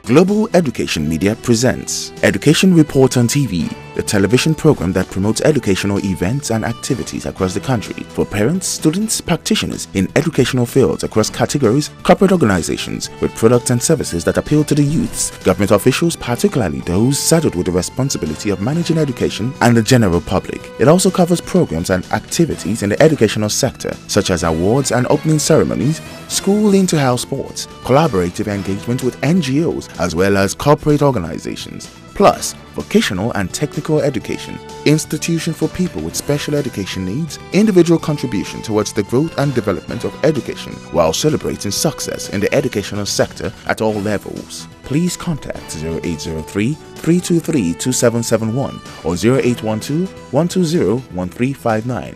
Global Education Media presents Education Report on TV, the television program that promotes educational events and activities across the country for parents, students, practitioners in educational fields across categories, corporate organizations with products and services that appeal to the youths, government officials, particularly those saddled with the responsibility of managing education, and the general public. It also covers programs and activities in the educational sector, such as awards and opening ceremonies, school inter-house sports, collaborative engagement with NGOs, as well as corporate organizations, plus vocational and technical education, institution for people with special education needs, individual contribution towards the growth and development of education while celebrating success in the educational sector at all levels. Please contact 0803-323-2771 or 0812-120-1359.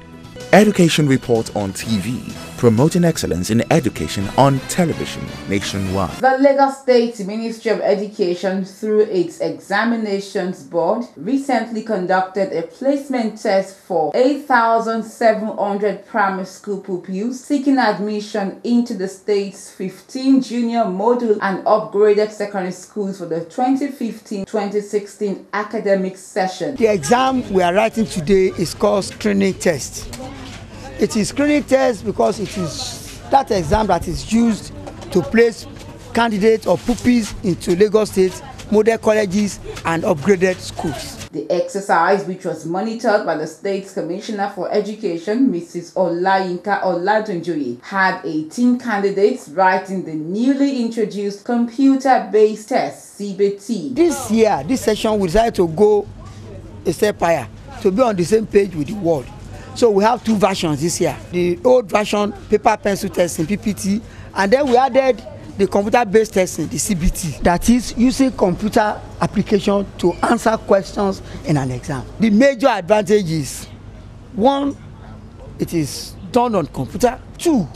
Education Report on TV, promoting excellence in education on television nationwide. The Lagos State Ministry of Education, through its Examinations Board, recently conducted a placement test for 8,700 primary school pupils seeking admission into the state's 15 junior model and upgraded secondary schools for the 2015-2016 academic session. The exam we are writing today is called screening test. It is screening test because it is that exam that is used to place candidates or pupils into Lagos State model colleges and upgraded schools. The exercise, which was monitored by the State's Commissioner for Education, Mrs. Olayinka Oladunjoye, had 18 candidates writing the newly introduced computer-based test, CBT. This year, this session, we decided to go a step higher, to be on the same page with the world. So we have two versions this year. The old version, paper pencil testing, PPT, and then we added the computer-based testing, the CBT, that is using computer application to answer questions in an exam. The major advantage is, one, it is done on computer. Two,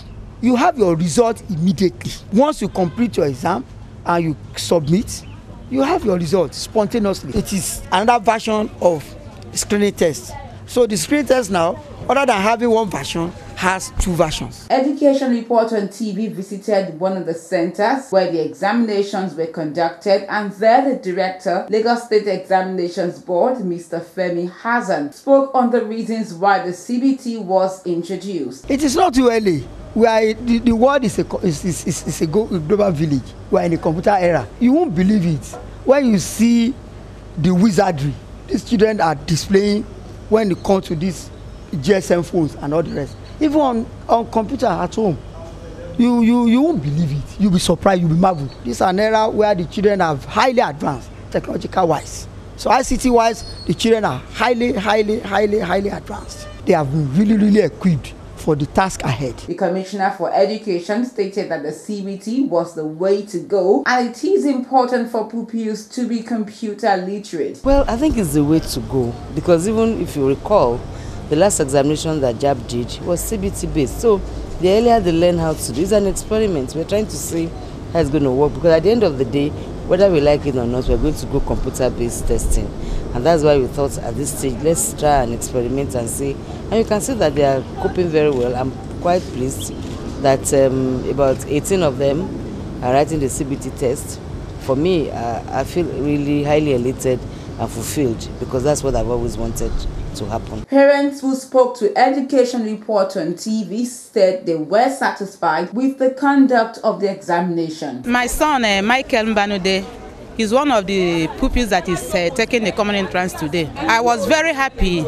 you have your result immediately. Once you complete your exam and you submit, you have your result spontaneously. It is another version of screening test. So the screening test now, other than having one version, has two versions. Education Report on TV visited one of the centers where the examinations were conducted, and there the director, Lagos State Examinations Board, Mr. Femi Hassan, spoke on the reasons why the CBT was introduced. It is not too early. The world is a global village. We are in a computer era. You won't believe it when you see the wizardry these children are displaying when it comes to these GSM phones and all the rest. Even on computer at home, you won't believe it. You'll be surprised, you'll be marveled. This is an era where the children are highly advanced, technological wise. So ICT wise, the children are highly advanced. They have been really equipped for the task ahead. The Commissioner for Education stated that the CBT was the way to go, and it is important for pupils to be computer literate. Well, I think it's the way to go, because even if you recall, the last examination that JAB did was CBT based. So the earlier they learn how to do, it's an experiment. We're trying to see how it's going to work, because at the end of the day, whether we like it or not, we're going to go computer based testing. And that's why we thought at this stage, let's try and experiment and see. And you can see that they are coping very well. I'm quite pleased that about 18 of them are writing the CBT test. For me, I feel really highly elated and fulfilled, because that's what I've always wanted to happen. Parents who spoke to Education Report on TV said they were satisfied with the conduct of the examination. My son, Michael Mbanude, is one of the pupils that is taking the common entrance today. I was very happy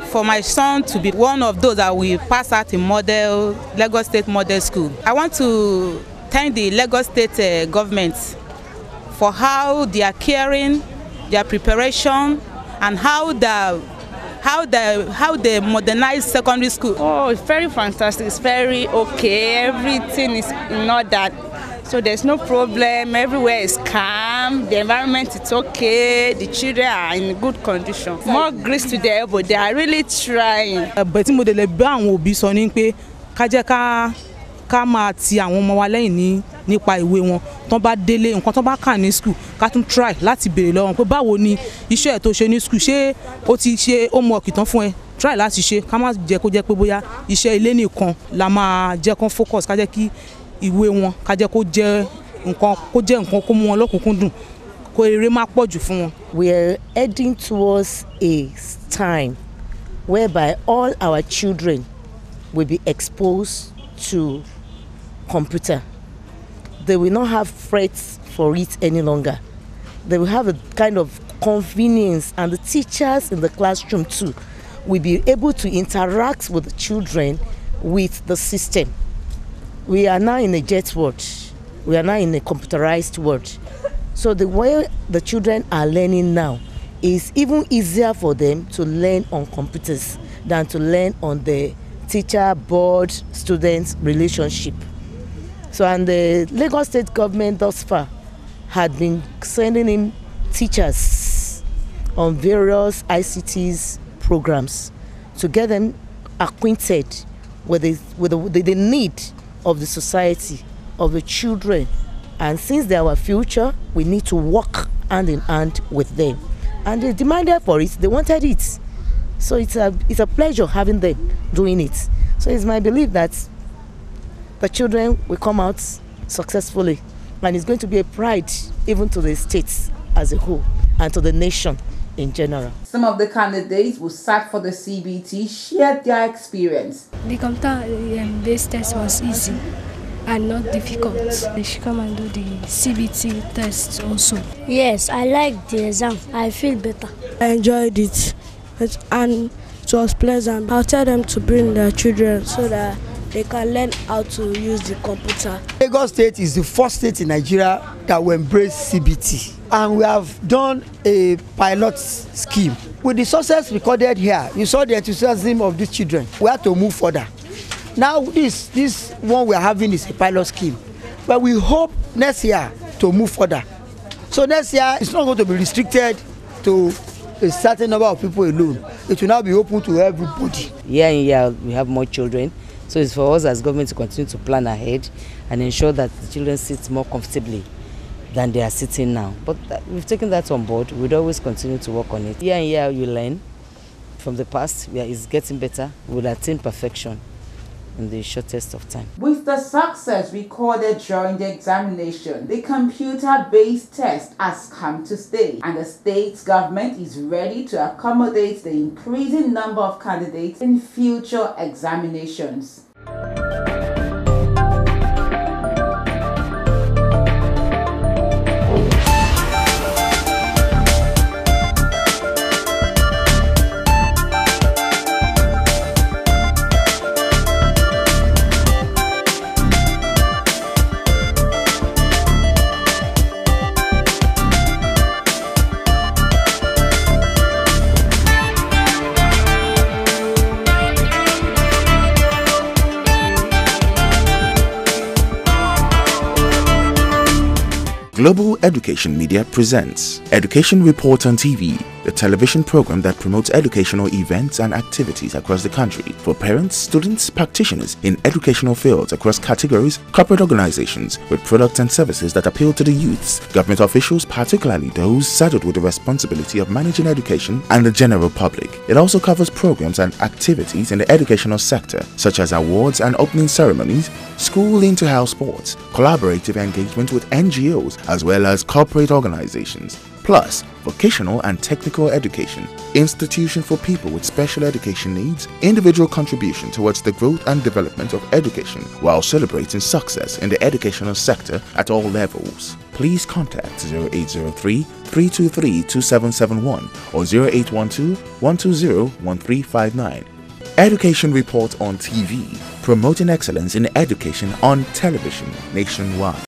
for my son to be one of those that will pass out in Lagos State Model School. I want to thank the Lagos State government for how they are caring, their preparation, and how they modernize secondary school. Oh, it's very fantastic. It's very okay. Everything is in order. So there's no problem. Everywhere is calm. The environment is okay. The children are in good condition. More grace to them, but they are really trying. But mo de le ba àwọn òbí sọ ní pé ká jẹ́ ká máa ti àwọn ọmọ wa lẹ́yìn nípa ìwé wọn. Tọ́n bá délé nǹkan tọ́n bá kà ní school ká tún try láti béèrè lọ́wọ́ pé báwo ni iṣẹ́ tó ṣe ní school, ṣé ó ti ṣe homework tán fún ẹ, try láti ṣe, ká má jẹ́ kó jẹ́ pé bóyá iṣẹ́ ilé nìkan la máa jẹ́ kán focus, ká jẹ́ kí ìwé wọn ká jẹ́ kó jẹ́ nǹkan kó jẹ́ nǹkan kó mú wọn lọ́kùnkúndùn kó eré má pọ̀ jù fún wọn. We are heading towards a time whereby all our children will be exposed to computer. They will not have threats for it any longer. They will have a kind of convenience, and the teachers in the classroom too will be able to interact with the children with the system. We are now in a jet world. We are now in a computerized world. So the way the children are learning now is even easier for them to learn on computers than to learn on the teacher, board, student relationship. So, and the Lagos State government thus far had been sending in teachers on various ICTs programs to get them acquainted with the need of the society, of the children. And since they are our future, we need to work hand in hand with them. And they demanded for it, they wanted it. So it's a pleasure having them doing it. So it's my belief that the children will come out successfully, and it's going to be a pride even to the states as a whole and to the nation in general. Some of the candidates who sat for the CBT shared their experience. The computer-based test was easy and not difficult. They should come and do the CBT test also. Yes, I liked the exam. I feel better. I enjoyed it and it was pleasant. I'll tell them to bring their children so that they can learn how to use the computer. Lagos State is the first state in Nigeria that will embrace CBT. And we have done a pilot scheme. With the success recorded here, you saw the enthusiasm of these children. We have to move further. Now this one we are having is a pilot scheme. But we hope next year to move further. So next year it's not going to be restricted to a certain number of people alone. It will now be open to everybody. Year in year we have more children. So it's for us as government to continue to plan ahead and ensure that the children sit more comfortably than they are sitting now. But we've taken that on board. We'd always continue to work on it. Year in year you learn from the past. It's getting better. We'll attain perfection in the shortest of time. With the success recorded during the examination, the computer-based test has come to stay, and the state government is ready to accommodate the increasing number of candidates in future examinations. Global Education Media presents Education Report on TV, the television program that promotes educational events and activities across the country for parents, students, practitioners in educational fields across categories, corporate organizations with products and services that appeal to the youths, government officials, particularly those saddled with the responsibility of managing education, and the general public. It also covers programs and activities in the educational sector, such as awards and opening ceremonies, school inter-house sports, collaborative engagement with NGOs, as well as corporate organizations, plus vocational and technical education, institution for people with special education needs, individual contribution towards the growth and development of education while celebrating success in the educational sector at all levels. Please contact 0803-323-2771 or 0812-120-1359. Education Report on TV, promoting excellence in education on television nationwide.